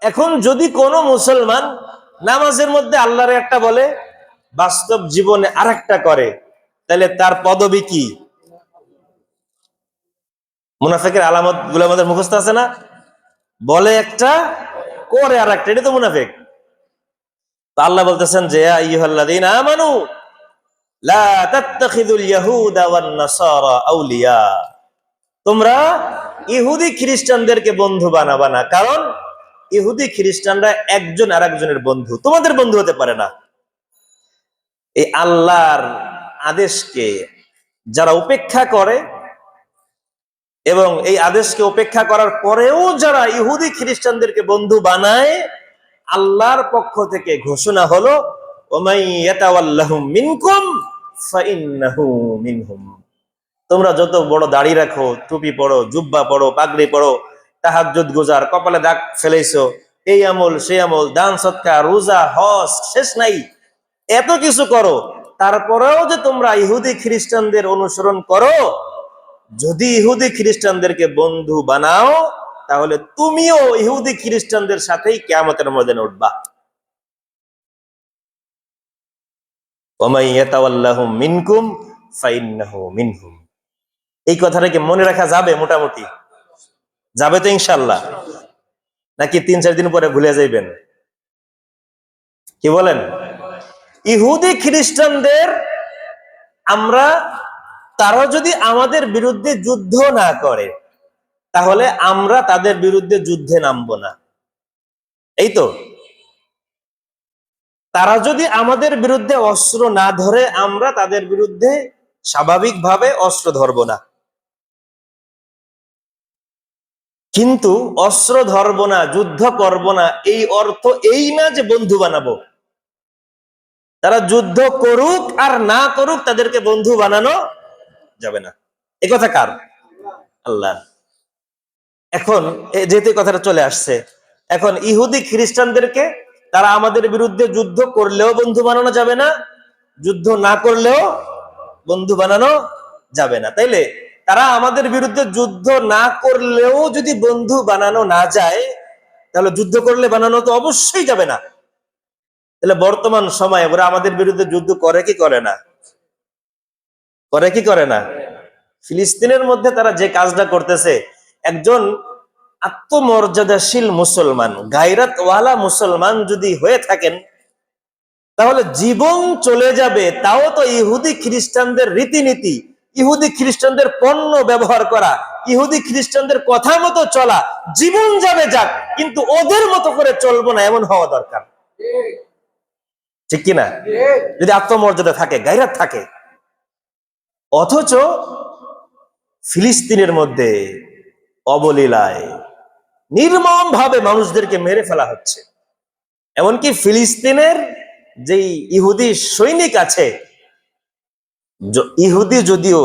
এখন যদি কোনো মুসলমান নামাজের মধ্যে আল্লাহর একটা বলে, বাস্তব জীবনে আরেকটা করে, তাহলে তার পদবি কি? মুনাফিকের আলামত গুলো আমাদের মুখস্থ আছে না? বলে একটা, করে আর একটা, এটা তো মুনাফিক। তো আল্লাহ বলতেছেন যে ইয়া আইয়ুহাল্লাযীনা আমানু লা তাত্তাখিযুল ইয়াহুদা ওয়ান নাসারা আউলিয়া, তোমরা ইহুদি খ্রিস্টানদেরকে বন্ধু বানাবা না, কারণ ইহুদি খ্রিস্টানরা একজন আরেকজনের বন্ধু, তোমাদের বন্ধু হতে পারে না। এই আল্লাহর আদেশকে যারা উপেক্ষা করে এবং এই আদেশকে উপেক্ষা করার পরেও যারা ইহুদি খ্রিস্টানদেরকে বন্ধু বানায়, আল্লাহর পক্ষ থেকে ঘোষণা হলো ওমাই ইয়াতাওয়াল্লাহুম মিনকুম ফাইন্নাহু মিনহুম। তোমরা যত বড় দাড়ি রাখো, টুপি পড়ো, জুব্বা পড়ো, পাগড়ি পড়ো, তাহাজ্জুদ গুজার, কপালে দাগ ফেলেছো, এই আমল সেই আমল, দান সৎকার, রোজা, হজ, শেষ নাই, এত কিছু করো, তারপরেও যে তোমরা ইহুদি খ্রিস্টানদের অনুসরণ করো, যদি ইহুদি খ্রিস্টানদেরকে বন্ধু বানাও, তাহলে তুমিও ইহুদি খ্রিস্টানদের সাথেই কিয়ামতের ময়দানে উঠবা। ওমাই ইয়াতাওয়াল্লাহুম মিনকুম ফাইন্নাহু মিনহুম। এই কথাটা কি মনে রাখা যাবে? মোটামুটি যাবে তো ইনশাআল্লাহ? নাকি 3-4 দিন পরে ভুলে যাইবেন? কি বলেন? ইহুদি খ্রিস্টানদের আমরা, তারা যদি আমাদের বিরুদ্ধে যুদ্ধ না করে, তাহলে আমরা তাদের বিরুদ্ধে যুদ্ধে নামবো না, এই তো। তারা যদি আমাদের বিরুদ্ধে অস্ত্র না ধরে, আমরা তাদের বিরুদ্ধে স্বাভাবিকভাবে অস্ত্র ধরবো না। কিন্তু অস্ত্র ধরবো না, যুদ্ধ করব না, এই অর্থ এই না যে বন্ধু বানাবো। তারা যুদ্ধ করুক আর না করুক, তাদেরকে বন্ধু বানানো যাবে না। এ কথা কার? আল্লাহ। এখন যেহেতু কথাটা চলে আসছে, এখন ইহুদি খ্রিস্টানদেরকে তারা আমাদের বিরুদ্ধে যুদ্ধ করলেও বন্ধু বানানো যাবে না, যুদ্ধ না করলেও বন্ধু বানানো যাবে না। তাইলে তারা আমাদের বিরুদ্ধে যুদ্ধ না করলেও যদি বন্ধু বানানো না যায়, তাহলে যুদ্ধ করলে বানানো তো অবশ্যই যাবে না। তাহলে বর্তমান সময়ে ওরা আমাদের বিরুদ্ধে যুদ্ধ করে কি করে না? করে কি করে না? ফিলিস্তিনের মধ্যে তারা যে কাজটা করতেছে, একজন আত্মমর্যাদাশীল মুসলমান, গায়রাতওয়ালা মুসলমান যদি হয়ে থাকেন, তাহলে জীবন চলে যাবে, তাও তো ইহুদি খ্রিস্টানদের রীতিনীতি, ইহুদি খ্রিস্টানদের পণ্য ব্যবহার করা, ইহুদি খ্রিস্টানদের কথা মতো চলা, জীবন যাবে যাক, কিন্তু ওদের মতো করে চলবো না, এমন হওয়া দরকার। ঠিক কিনা? যদি আত্মমর্যাদা থাকে, গায়রাত থাকে। অথচ ফিলিস্তিনের মধ্যে অবলীলায় নির্মম ভাবে মানুষদেরকে মেরে ফেলা হচ্ছে। এমনকি ফিলিস্তিনের যেই ইহুদি সৈনিক আছে, ইহুদি যদিও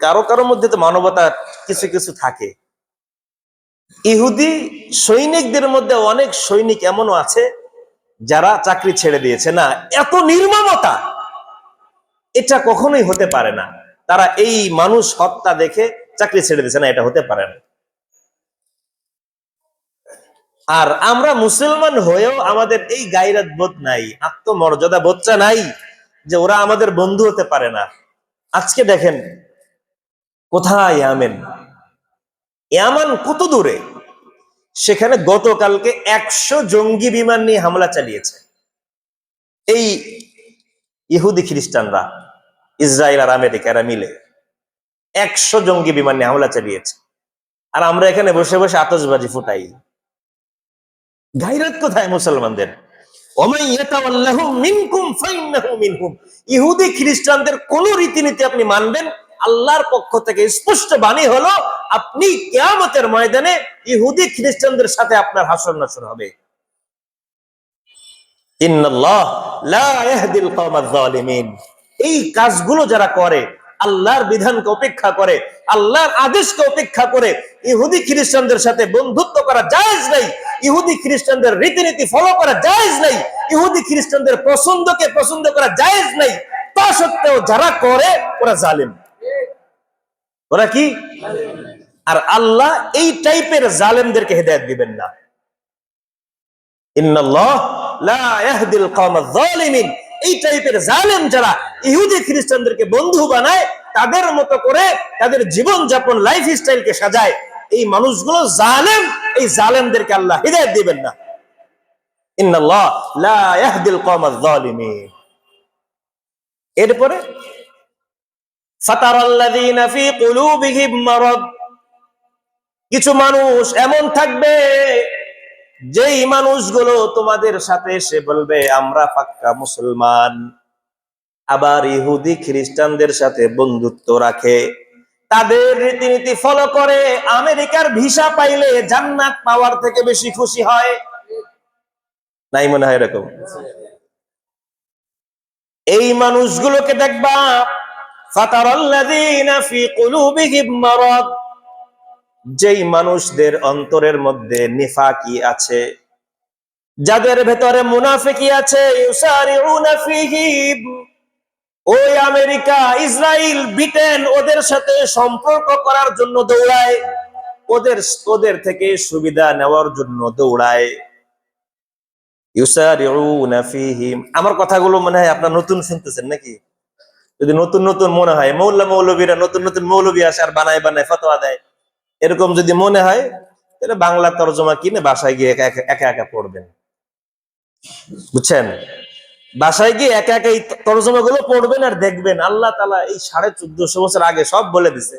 কারো কারোর মধ্যে তো মানবতা কিছু কিছু থাকে, ইহুদি সৈনিকদের মধ্যে অনেক সৈনিক এমনও আছে যারা চাকরি ছেড়ে দিয়েছে। না, এত নির্মমতা এটা কখনোই হতে পারে না। তারা এই মানুষ হত্যা দেখে চাকরি ছেড়ে দিয়েছে, না, এটা হতে পারে না। আর আমরা মুসলমান হয়েও আমাদের এই গায়রাত বোধ নাই, আত্মমর্যাদা বোধটা নাই, যে ওরা আমাদের বন্ধু হতে পারে না। আজকে দেখেন কোথায় ইয়ামেন, ইয়ামান কত দূরে, সেখানে গতকালকে 100 জঙ্গি বিমান নিয়ে হামলা চালিয়েছে এই ইহুদি খ্রিস্টানরা, ইসরায়েল আর আমেরিকা এরা মিলে 100 জঙ্গি বিমান নিয়ে হামলা চালিয়েছে। আর আমরা এখানে বসে বসে আতশবাজি ফুটাই। গায়রাত কোথায় মুসলমানদের? ইহুদি খ্রিস্টানদের কোন রীতিনীতি আপনি মানবেন, আল্লাহর পক্ষ থেকে স্পষ্ট বাণী হলো, আপনি কিয়ামতের ময়দানে ইহুদি খ্রিস্টানদের সাথে আপনার হাসর নাসর হবে। ইন্নাল্লাহ লা ইয়াহদিল কওমাজ জালিমিন। এই কাজগুলো যারা করে, আল্লাহর বিধানকে উপেক্ষা করে, আল্লাহর আদেশকে উপেক্ষা করে, ইহুদি খ্রিস্টানদের সাথে বন্ধুত্ব করা জায়েজ নাই, ইহুদি খ্রিস্টানদের রীতিনীতি ফলো করা জায়েজ নাই, ইহুদি খ্রিস্টানদের পছন্দকে পছন্দ করা জায়েজ নাই, তা সত্ত্বেও যারা করে ওরা জালিম। ওরা কি? আর আল্লাহ এই টাইপের জালেমদেরকে হেদায়েত দিবেন না। ইন্নাল্লাহ লা ইয়াহদিল কওমায যালিমিন। এই টাইপের জালেম যারা ইহুদি খ্রিস্টানদেরকে বন্ধু বানায়, তাদের মতো করে তাদের জীবন যাপন লাইফ স্টাইলকে সাজায়, এই মানুষগুলো জালেম। এই জালেমদেরকে আল্লাহ হিদায়াত দিবেন না। ইন্নাল্লাহ লা ইয়াহদিল কওমায যালিমিন। এরপরে ফাতারাল্লাযীনা ফী কুলূবিহিম মারাদ, কিছু মানুষ এমন থাকবে যেই মানুষগুলো তোমাদের সাথে এসে বলবে আমরা পাক্কা মুসলমান, আবার ইহুদি খ্রিস্টানদের সাথে বন্ধুত্ব রাখে, তাদের রীতিনীতি ফলো করে, আমেরিকার ভিসা পাইলে জান্নাত পাওয়ার থেকে বেশি খুশি হয়। নাই মনে হয় এরকম? এই মানুষগুলোকে দেখবা ফাতারাল্লাযীনা ফী কুলূবিহিম মারাদ, যেই মানুষদের অন্তরের মধ্যে নিফাকি আছে, যাদের ভেতরে মুনাফিকি আছে, ইউসারিউনা ফীহিম, ওই আমেরিকা, ইসরায়েল, ব্রিটেন ওদের সাথে সম্পর্ক করার জন্য দৌড়ায়, ওদের থেকে সুবিধা নেওয়ার জন্য দৌড়ায়। ইউসারিউনা ফীহিম। আমার কথাগুলো মনে হয় আপনারা নতুন শুনতেছেন নাকি? যদি নতুন নতুন মনে হয়, মৌলবীরা নতুন নতুন মৌলবী আসে আর বানায় বানায় ফতোয়া দেয়, এরকম যদি মনে হয় তাহলে বাংলা তরজমা কিনে বাসায় গিয়ে একা একা পড়বেন, বুঝছেন? বাসায় গিয়ে একা একা এই তরজমা গুলো পড়বেন আর দেখবেন আল্লাহ তাআলা এই 1450 বছর আগে সব বলে দিছে।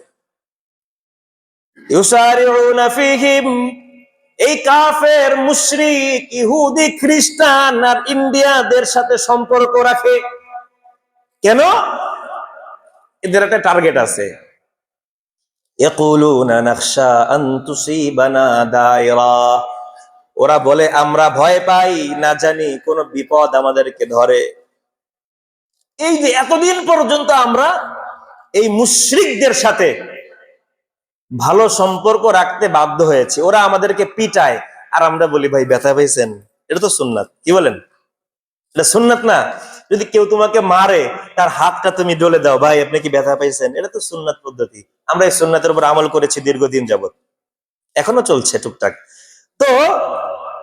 ইউসারিউনা ফীহিম, এই কাফের, মুশরিক, ইহুদি, খ্রিস্টান আর ইন্ডিয়াদের সাথে সম্পর্ক রাখে। কেন? এদের একটা টার্গেট আছে। ইয়াকুলুনা নাখশা আন তুসিবানা দায়রা, ওরা বলে আমরা ভয় পাই না জানি কোন বিপদ আমাদেরকে ধরে। এই যে এতদিন পর্যন্ত আমরা এই মুশরিকদের সাথে ভালো সম্পর্ক রাখতে বাধ্য হয়েছি, ওরা আমাদেরকে পিটায় আর আমরা বলি ভাই ব্যথা পাইছেন। এটা তো সুন্নাত, কি বলেন? এটা সুন্নাত না? যদি কেউ তোমাকে মারে তার হাতটা তুমি ডলে দাও, ভাই আপনি কি ব্যথা পাইছেন, এটা তো সুন্নাত পদ্ধতি। আমরা এই সুন্নাতের উপর আমল করেছি দীর্ঘদিন যাবত, এখনো চলছে টুকটাক। তো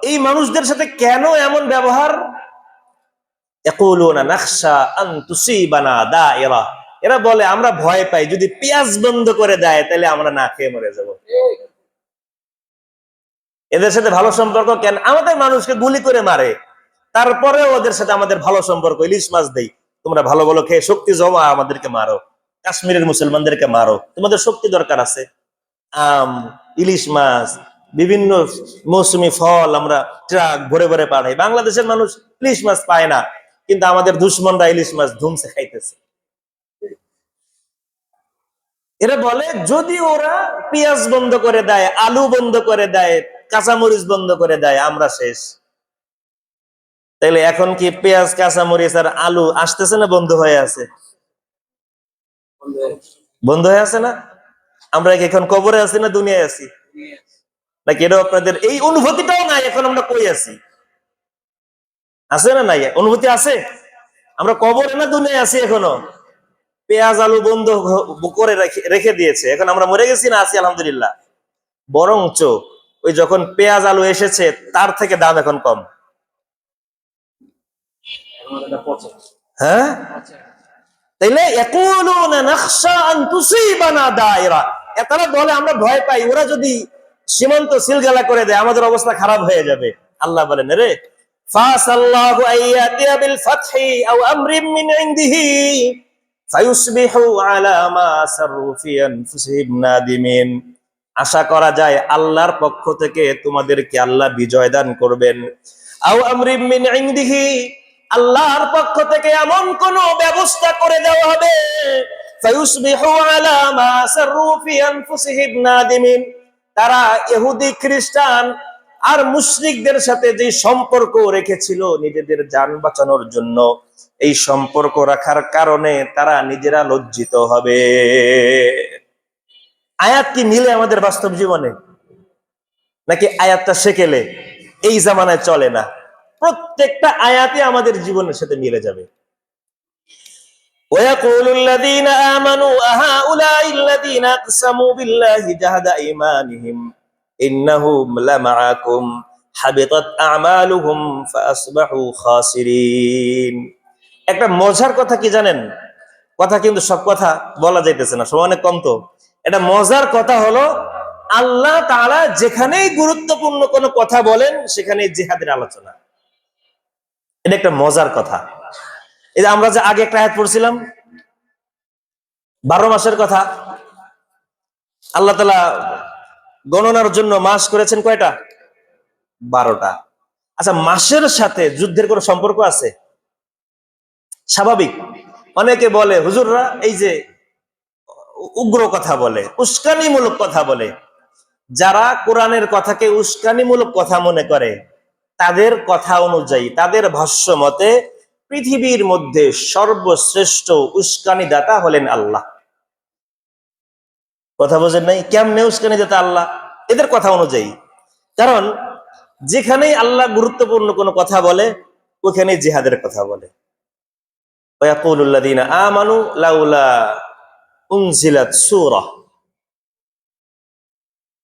এই মানুষদের সাথে কেন এমন ব্যবহার? ইয়াকুলুনা নাখশা আন তুসিবানা দায়রা, এরা বলে আমরা ভয় পাই যদি পেঁয়াজ বন্ধ করে দেয় তাহলে আমরা না খেয়ে মরে যাব। এদের সাথে ভালো সম্পর্ক কেন? আমাদের মানুষকে গুলি করে মারে, তারপরে ওদের সাথে আমাদের ভালো সম্পর্ক। ইলিশ মাছ দেই, তোমরা ভালো ভালো খেয়ে শক্তি জমা, আমাদেরকে মারো। কাশ্মীরের মুসলমানদেরকে মারো, তোমাদের শক্তি দরকার আছে। আম, ইলিশ মাছ, বিভিন্ন মৌসুমী ফল আমরা ট্রাক ভরে ভরে পাঠাই। বাংলাদেশের মানুষ ইলিশ মাছ পায় না, কিন্তু আমাদের দুশ্মনরা ইলিশ মাছ ধুমসে খাইতেছে। এরা বলে যদি ওরা পেঁয়াজ বন্ধ করে দেয়, আলু বন্ধ করে দেয়, কাঁচামরিচ বন্ধ করে দেয়, আমরা শেষ। তাইলে এখন কি পেঁয়াজ, কাঁচামরিচ আর আলু আসতেছে না বন্ধ হয়ে আছে? বন্ধ হয়ে আছে না? আমরা কি এখন কবরে আছি না দুনিয়ায় আছি? নাকি এটা আপনাদের এই অনুভূতিটাও নাই? এখন আমরা কই আছি? আছে না নাই অনুভূতি? আছে? আমরা কবরে না দুনিয়ায় আছি এখনো? পেঁয়াজ আলু বন্ধ করে রেখে দিয়েছে, এখন আমরা মরে গেছি না আছি? আলহামদুলিল্লাহ। বরঞ্চ ওই যখন পেঁয়াজ আলু এসেছে তার থেকে দাম এখন কম। হ্যাঁ, তাইলে ইয়াকুলুনা নাখশা আন তুসিবানা দায়রা, এতারা বলে আমরা ভয় পাই ওরা যদি সীমান্ত সিলগালা করে দেয় আমাদের অবস্থা খারাপ হয়ে যাবে। আল্লাহ বলেন রে ফাসাল্লাহু আইয়াতিয়া বিল ফাতহি আও আমরিন মিন ইনদিহি ফায়ুসবিহু আলা মা সাররু ফি আনফুসিহিম নাদিমিন। আশা করা যায় আল্লাহর পক্ষ থেকে তোমাদেরকে আল্লাহ বিজয় দান করবেন। আও আমরিন মিন ইনদিহি, আল্লাহর পক্ষ থেকে এমন কোন ব্যবস্থা করে দেওয়া হবে, ফায়ুসবিহু আলা মা সাররু ফি আনফুসিহিম নাদিমিন, তারা ইহুদি, খ্রিস্টান আর মুশরিকদের সাথে যে সম্পর্ক রেখেছিল নিজেদের জান বাঁচানোর জন্য, এই সম্পর্ক রাখার কারণে তারা নিজেরা লজ্জিত হবে। আয়াত কি মিলে আমাদের বাস্তব জীবনে? নাকি আয়াতটা সেকেলে এই জামানায় চলে না? প্রত্যেকটা আয়াতে আমাদের জীবনের সাথে মিলে যাবে। ويقول الذين آمنوا أهؤلاء الذين أقسموا بالله جهد أيمانهم إنهم لمعكم হাবিতাত আমালুহুম ফাসবাহু খাসিরিন। একটা মজার কথা কি জানেন? কথা কিন্তু সব কথা বলা যাইতেছে না, সময় অনেক কম। তো এটা মজার কথা হলো, আল্লাহ তাআলা যেখানেই গুরুত্বপূর্ণ কোনো কথা বলেন সেখানেই জিহাদের আলোচনা। এটা একটা মজার কথা। এই যে আমরা যে আগে একটা আয়াত পড়ছিলাম 12 মাসের কথা, আল্লাহ তাআলা গণনার জন্য মাস করেছেন কয়টা? 12টা। আচ্ছা, মাসের সাথে যুদ্ধের কোনো সম্পর্ক আছে? স্বাভাবিক। অনেকে বলে হুজুররা এই যে উগ্র কথা বলে, উস্কানিমূলক কথা বলে, যারা কোরআনের কথাকে উস্কানিমূলক কথা মনে করে, তাদের কথা অনুযায়ী, তাদের ভাষ্য মতে পৃথিবীর মধ্যে সর্বশ্রেষ্ঠ উস্কানিদাতা হলেন আল্লাহ। কথা বোঝেন নাই? কেমনে উস্কানিদাতা আল্লাহ? এদের কথা অনুযায়ী। কারণ যেখানেই আল্লাহ গুরুত্বপূর্ণ কোনো কথা বলে ওখানেই জিহাদের কথা বলে। ওয়ায়াকুলুল্লাযীনা আমানু লাউলা উনজিলাত সূরা,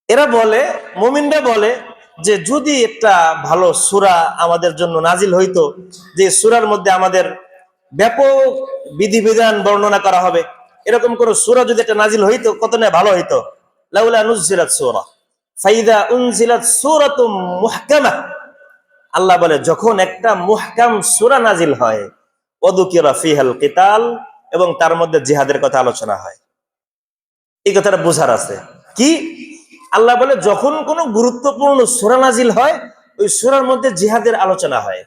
এরা বলে, মুমিনরা বলে যে যদি একটা ভালো সূরা আমাদের জন্য নাজিল হইতো, যে সূরার মধ্যে আমাদের ব্যাপক বিধিবিধান বর্ণনা করা হবে, এরকম কোন সূরা যদি একটা নাজিল হইতো কত না ভালো হইতো। লাউলা নুজিলাত সূরা ফাইদা উনজিলাত সূরাতুম মুহকামাহ, আল্লাহ বলে যখন একটা মুহকাম সূরা নাজিল হয়, ওয়াযুকিরা ফিহাল কিতাল, এবং তার মধ্যে জিহাদের কথা আলোচনা হয়। এই কথাটা বোঝার আছে কি? আল্লাহ বলে যখন কোনো গুরুত্বপূর্ণ সূরা নাজিল হয় ওই সূরার মধ্যে জিহাদের আলোচনা হয়।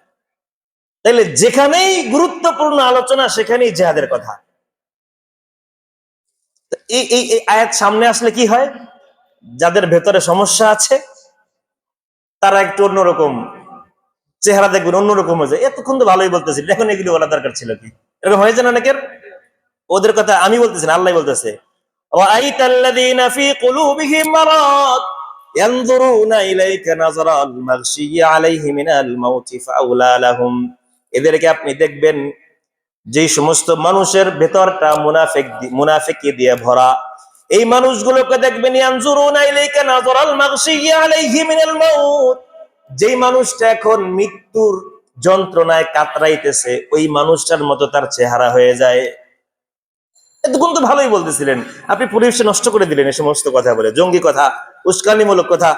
তাইলে যেখানেই গুরুত্বপূর্ণ আলোচনা সেখানেই জিহাদের কথা। এই এই এই আয়াত সামনে আসলে কি হয়? যাদের ভেতরে সমস্যা আছে তারা একটু অন্যরকম চেহারা দেখবেন, অন্যরকম হয়ে যায়। এতক্ষণ তো ভালোই বলতেছিল, এখন এগুলি বলা দরকার ছিল কি? এরকম হয়েছে না অনেকের? ওদের কথা আমি বলতেছি না, আল্লাহ বলতেছে ওয়াআইতাল্লাযীনা ফী কুলুবিহিম মারাদ ইয়ানজুরুনা ইলাইকা নাযরাল মাগশিয়্যি আলাইহি মিনাল মাউতি ফাআউলা লাহুম। এদেরকে আপনি দেখবেন যেই সমস্ত মানুষের ভেতরটা মুনাফিকি দিয়ে ভরা, এই মানুষগুলোকে দেখবেন ইয়ানজুরুনা ইলাইকা নাযরাল মাগশিয়্যি আলাইহি মিনাল মাউত, যেই মানুষটা এখন মৃত্যুর যন্ত্রণায় কাতরাইতেছে ওই মানুষটার মতো তার চেহারা হয়ে যায়। এতক্ষণ তো ভালোই বলতেছিলেন, আপনি পরিবেশে নষ্ট করে দিলেন এই সমস্ত কথা বলে, জঙ্গি কথা, উস্কানিমূলক কথা।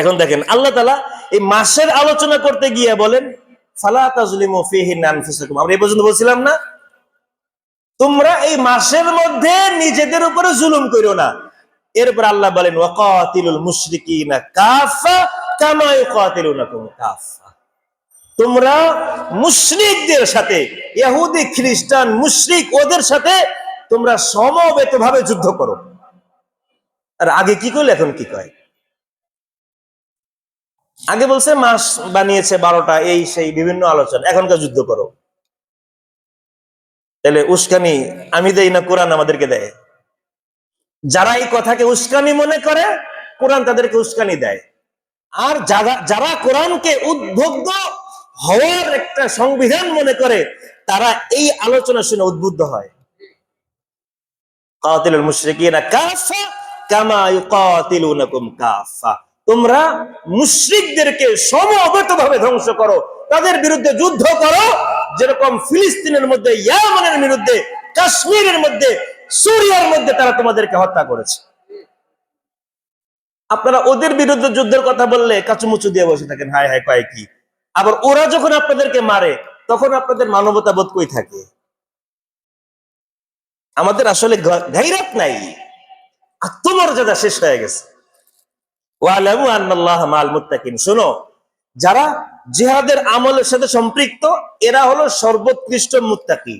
এখন দেখেন আল্লাহ তাআলা এই মাসের আলোচনা করতে গিয়ে বলেন ফালা তাজলিমু ফীহি আনফুসাকুম। আমরা এই পর্যন্ত বলছিলাম না, তোমরা এই মাসের মধ্যে নিজেদের উপরে জুলুম করো না। এরপর আল্লাহ বলেন ওয়াকাতিলুল মুশরিকিনা কাফা কামা ইউকাতিলুনাকুম কাফা, তোমরা মুশরিকদের সাথে, ইহুদি খ্রিস্টান মুশরিক, ওদের সাথে তোমরা সমবেতভাবে যুদ্ধ করো। আর আগে কি করলে এখন কি কয়? আগে বলছে মাস বানিয়েছে 12টা, এই সেই বিভিন্ন আলোচনা, এখনকার যুদ্ধ করো। তাহলে উস্কানি আমি দেই না কোরআন আমাদেরকে দেয়? যারা এই কথাকে উস্কানি মনে করে কোরআন তাদেরকে উস্কানি দেয়। আর যারা যারা কোরআনকে উদ্বুদ্ধ হওয়ার একটা সংবিধান মনে করে তারা এই আলোচনা শুনে উদ্বুদ্ধ হয়। কাতিলুল মুশরিকিনা কাফা কামা ইউকাতিলুনাকুম কাফা, তোমরা মুশরিকদেরকে সমবেতভাবে ধ্বংস করো, তাদের বিরুদ্ধে যুদ্ধ করো, যেরকম ফিলিস্তিনের মধ্যে, ইয়ামানের বিরুদ্ধে, কাশ্মীরের মধ্যে, সিরিয়ার মধ্যে তারা তোমাদেরকে হত্যা করেছে। আপনারা ওদের বিরুদ্ধে যুদ্ধের কথা বললে কাচুমুচু দিয়ে বসে থাকেন, হায় হায় কয় কি। আবার ওরা যখন আপনাদেরকে মারে তখন আপনাদের মানবতা বোধ কই থাকে? আমাদের আসলে গায়রাত নাই, আত্মমর্যাদা শেষ হয়ে গেছে। ওয়ালামু আন্নাল্লাহা মাআল মুত্তাকিন, শোনো, যারা জিহাদের আমলের সাথে সম্পৃক্ত এরা হলো সর্বোৎকৃষ্ট মুত্তাকি,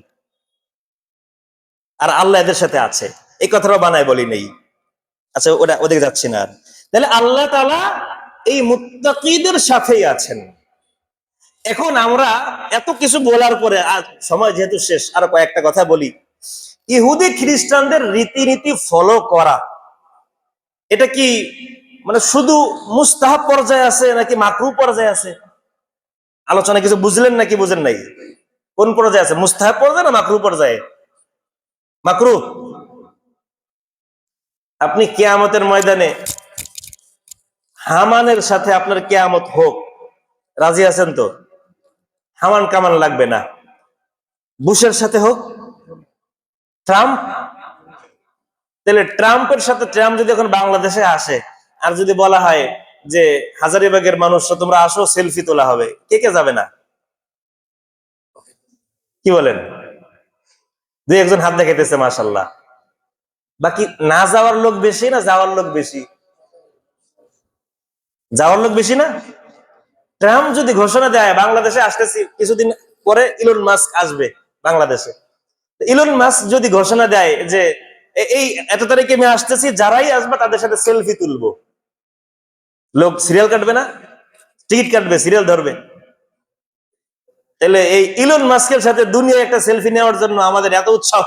আর আল্লাহ এদের সাথে আছে। এই কথাটাও বানায় বলি নেই। আচ্ছা, ওদিকে যাচ্ছি না আর। তাহলে আল্লাহ তাআলা এই মুত্তাকিদের সাথেই আছেন। এখন আমরা এত কিছু বলার পরে, সময় যেহেতু শেষ, আরো কয়েকটা কথা বলি। ইহুদি খ্রিস্টানদের রীতিনীতি ফলো করা, এটা কি মানে শুধু মুস্তাহাব পর্যায়ে আছে নাকি মাকরুহ পর্যায়ে আছে? আলোচনা কিছু বুঝলেন নাকি বুঝেন নাই? কোন পর্যায়ে আছে, মুস্তাহাব পর্যায়ে না মাকরুহ পর্যায়ে? মাকরুহ। আপনি কিয়ামতের ময়দানে হামানের সাথে আপনার কিয়ামত হোক, রাজি আছেন তো? হামান কামান লাগবে না। বুশের সাথে হোক, ট্রাম্প, তাহলে ট্রাম্পের সাথে ট্রাম্প যদি এখন বাংলাদেশে আসে, আর যদি বলা হয় যে হাজারিবাগের মানুষ তোমরা আসো, সেলফি তোলা হবে, কে কে যাবে না? কি বলেন? দুই একজন হাত দেখাইতেছে, মাশাল্লাহ। বাকি না যাওয়ার লোক বেশি না যাওয়ার লোক বেশি? যাওয়ার লোক বেশি না? ট্রাম্প যদি ঘোষণা দেয় বাংলাদেশে আসতেছি কিছুদিন পরে, ইলন মাস্ক আসবে বাংলাদেশে, ইলন মাস্ক যদি ঘোষণা দেয় যে এই এত তারিখে আমি আসতেছি, যারাই আসবে তাদের সাথে সেলফি তুলবো, লোক সিরিয়াল কাটবে না? টিকিট কাটবে, সিরিয়াল ধরবে। তাহলে এই ইলন মাস্কের সাথে দুনিয়া একটা সেলফি নেওয়ার জন্য আমাদের এত উৎসাহ,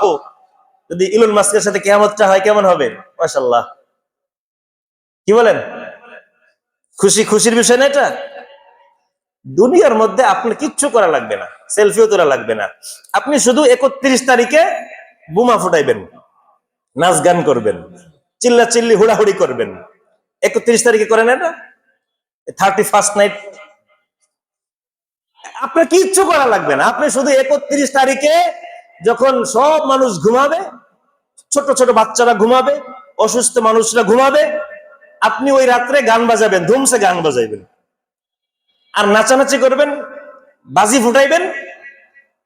যদি ইলন মাস্কের সাথে কিয়ামতটা হয় কেমন হবে? মাশাআল্লাহ। কি বলেন? খুশির বিষয় না এটা? দুনিয়ার মধ্যে আপনার কিচ্ছু করা লাগবে না, সেলফিও তোলা লাগবে না। আপনি শুধু 31 তারিখে বোমা ফুটাইবেন, নাচ গান করবেন, চিল্লা চিল্লি হুড়াহুড়ি করবেন। 31 তারিখে করেন এটা, 31st নাইট। আপনার কিচ্ছু করা লাগবে না, আপনি শুধু 31 তারিখে যখন সব মানুষ ঘুমাবে, ছোট ছোট বাচ্চারা ঘুমাবে, অসুস্থ মানুষরা ঘুমাবে, আপনি ওই রাত্রে গান বাজাবেন, ধুমসে গান বাজাইবেন, আর নাচানাচি করবেন, বাজি ফুটাইবেন।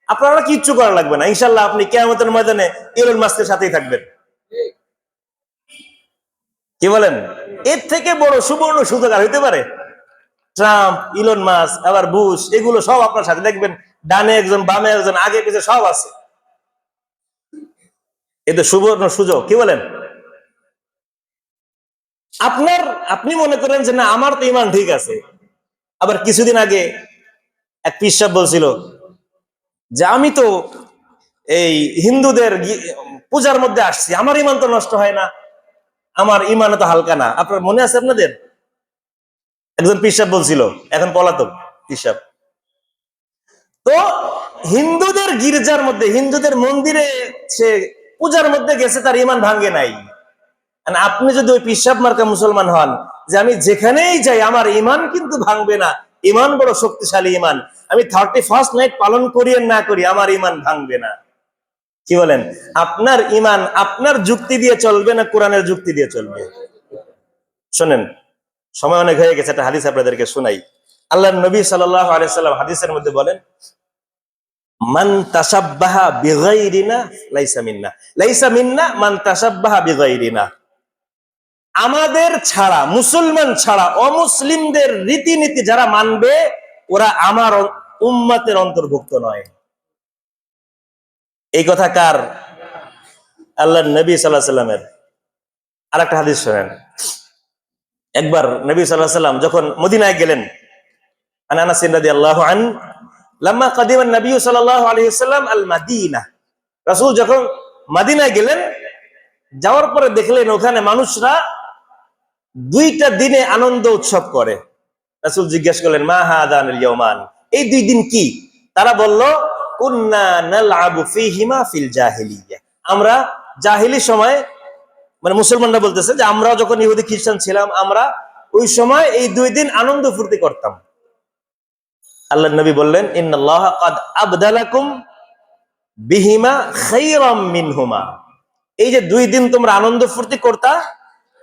আপনারা কিচ্ছু করা লাগবে না, ইনশাল্লাহ আপনি কিয়ামতের ময়দানে ইলন মাস্কের সাথেই থাকবেন। কি বলেন? এর থেকে বড় সুবর্ণ সুযোগ আর হইতে পারে? ট্রাম্প, ইলন মাস্ক, আবার বুশ, এগুলো সব আপনার সাথে দেখবেন, ডানে একজন, বামে একজন, আগে পিছে সব আছে। এ তো সুবর্ণ সুযোগ। কি বলেন? আপনি মনে করেন যে না, আমার তো ইমান ঠিক আছে। আবার কিছুদিন আগে এক পীর সাহেব বলছিল যে আমি তো এই হিন্দুদের পূজার মধ্যে আসছি, আমার ইমান তো নষ্ট হয় না, আমার ইমান তো হালকা না। আপনার মনে আছে আপনাদের? একজন পীর সাহেব বলছিল, এখন পলাতক পীর সাহেব। তো হিন্দুদের গির্জার মধ্যে, হিন্দুদের মন্দিরে সে পূজার মধ্যে গেছে, তার ইমান ভাঙ্গে নাই। আপনি যদি ওই পীর সাহেব মার্কা মুসলমান হন, যে আমি যেখানেই যাই আমার ইমান কিন্তু ভাঙবে না, ইমান বড় শক্তিশালী ইমান, আমি 31st নাইট পালন করি আর না করি, আমার ইমান ভাঙবে না। কি বলেন? আপনার ইমান আপনার যুক্তি দিয়ে চলবে না কোরআনের যুক্তি দিয়ে চলবে? শোনেন, সময় অনেক হয়ে গেছে, একটা হাদিস আপনাদেরকে শোনাই। আল্লাহর নবী সাল্লাল্লাহু আলাইহি সাল্লাম হাদিসের মধ্যে বলেন, মান তাসাব্বাহা বিগাইরিনা লাইসা মিন্না, লাইসা মিন্না মান তাসাব্বাহা বিগাইরিনা। আমাদের ছাড়া, মুসলমান ছাড়া অমুসলিমদের রীতিনীতি যারা মানবে, ওরা আমার উম্মতের অন্তর্ভুক্ত নয়। এই কথা কার? আল্লাহর নবী সাল্লাল্লাহু আলাইহি সাল্লামের। আরেকটা হাদিস শোনেন। একবার নবী সাল্লাল্লাহু আলাইহি সাল্লাম যখন মদিনায় গেলেন, আনাস রাদিয়াল্লাহু আনহু, লাম্মা কাদিমা নবী সাল্লাল্লাহু আলাইহি ওয়াসাল্লাম আল মাদিনা, রাসূল যখন মদিনায় গেলেন, যাওয়ার পরে দেখলেন ওখানে মানুষরা 2টা দিনে আনন্দ উৎসব করে। রাসূল জিজ্ঞেস করলেন, মা হাদানিল ইয়াওমান, এই 2 দিন কি? তারা বলল, কুন্না নালআবু ফীহিমা ফিল জাহিলিয়া, আমরা জাহিলি সময়, মানে মুসলমানরা বলতেছে যে আমরা যখন ইহুদি খ্রিস্টান ছিলাম, আমরা ওই সময় এই 2 দিন আনন্দ ফুর্তি করতাম। আল্লাহর নবী বললেন, ইন্নাল্লাহা ক্বাদ আবদালাকুম বিহিমা খায়রাম মিনহুমা, এই যে 2 দিন তোমরা আনন্দ ফুর্তি করতা,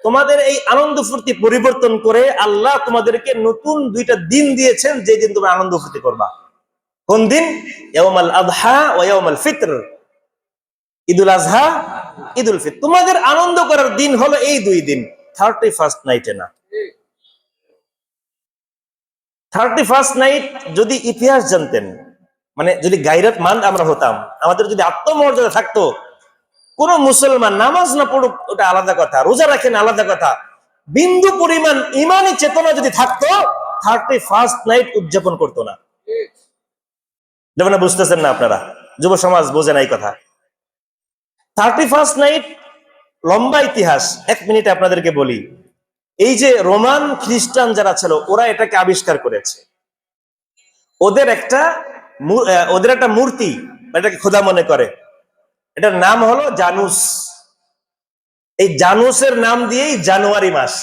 তোমাদের এই আনন্দ ফুর্তি পরিবর্তন করে আল্লাহ তোমাদেরকে নতুন 2টা দিন দিয়েছেন, যে দিন তোমরা আনন্দ ফুর্তি করবা। কোন দিন? ইয়াউমাল আযহা ওয়া ইয়াউমাল ফিতর, ঈদুল আযহা, ঈদুল ফিতর। তোমাদের আনন্দ করার দিন হলো এই 2 দিন, 31st নাইটে না। 31st নাইট যদি ইতিহাস জানতেন, মানে যদি গায়রাতমন্দ আমরা হতাম, আমাদের যদি আত্মমর্যাদা থাকতো, কোন মুসলমান নামাজ না পড়ুক ওটা আলাদা কথা, রোজা রাখেন আলাদা কথা, বিন্দু পরিমাণ ইমানি চেতনা যদি থাকতো, 31st নাইট উদযাপন করতো না। যেমন বুঝতেছেন না আপনারা, যুব সমাজ বোঝে না এই কথা। 31st নাইট লম্বা ইতিহাস, 1 মিনিটে আপনাদেরকে বলি। এই যে রোমান খ্রিস্টান যারা ছিল, ওরা এটাকে আবিষ্কার করেছে। ওদের একটা মূর্তি, এটাকে খোদা মনে করে, এটার নাম হলো জানুস। এই জানুসের নাম দিয়েই জানুয়ারি মাস।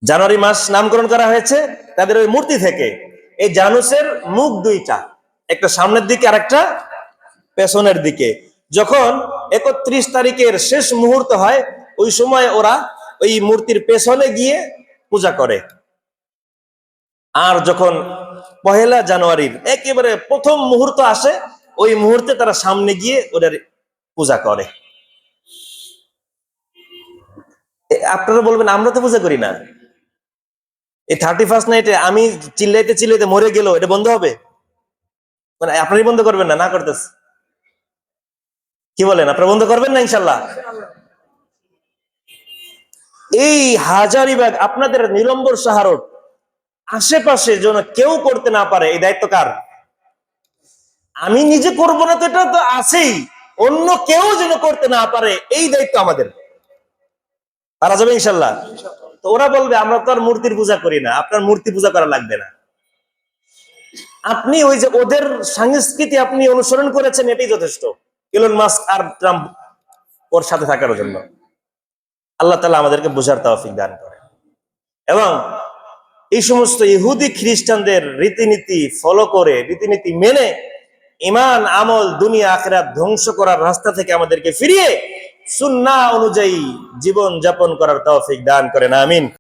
জানুয়ারি মাস নামকরণ করা হয়েছে তাদের ওই মূর্তি থেকে। এই জানুসের মুখ দুইটা, একটা সামনের দিকে আর একটা পেছনের দিকে। যখন 31 তারিখের শেষ মুহূর্ত হয়, ওই সময় ওরা ওই মূর্তির পেছনে গিয়ে পূজা করে। আর যখন 1 জানুয়ারির একেবারে প্রথম মুহূর্ত আসে, ওই মুহূর্তে তারা সামনে গিয়ে ওদের পূজা করে। আপনারা বলবেন আমরা তো পূজা করি না, এই 31st নাইটে আমি চিল্লাইতে চিল্লাইতে মরে গেল, এটা বন্ধ হবে? মানে আপনারই বন্ধ করবেন না? না করতেছে, কি বলেন? আপনারা বন্ধ করবেন না ইনশাল্লাহ? এই হাজারিবাগ আপনাদের নিলম্বর শাহরোড আশেপাশে যেন কেউ করতে না পারে, এই দায়িত্ব কার? আমি নিজে করবো না তো এটা তো আছেই, অন্য কেউ যেন করতে না পারে এই দায়িত্ব আমাদের। পারা যাবে ইনশাল্লাহ? তো ওরা বলবে আমরা তো আর মূর্তির পূজা করি না, আপনার মূর্তি পূজা করা লাগবে না। আপনি ওই যে ওদের সংস্কৃতি আপনি অনুসরণ করেছেন, এটাই যথেষ্ট ইলন মাস্ক আর ট্রাম্প ওর সাথে থাকার জন্য। আল্লাহ তাআলা আমাদেরকে বোঝার তৌফিক দান করে। এবং এই সমস্ত ইহুদি খ্রিস্টানদের রীতিনীতি ফলো করে, রীতিনীতি মেনে ঈমান আমল দুনিয়া আখিরাত ধ্বংস করার রাস্তা থেকে আমাদেরকে ফিরিয়ে সুন্নাহ অনুযায়ী জীবন যাপন করার তৌফিক দান করেন, আমিন।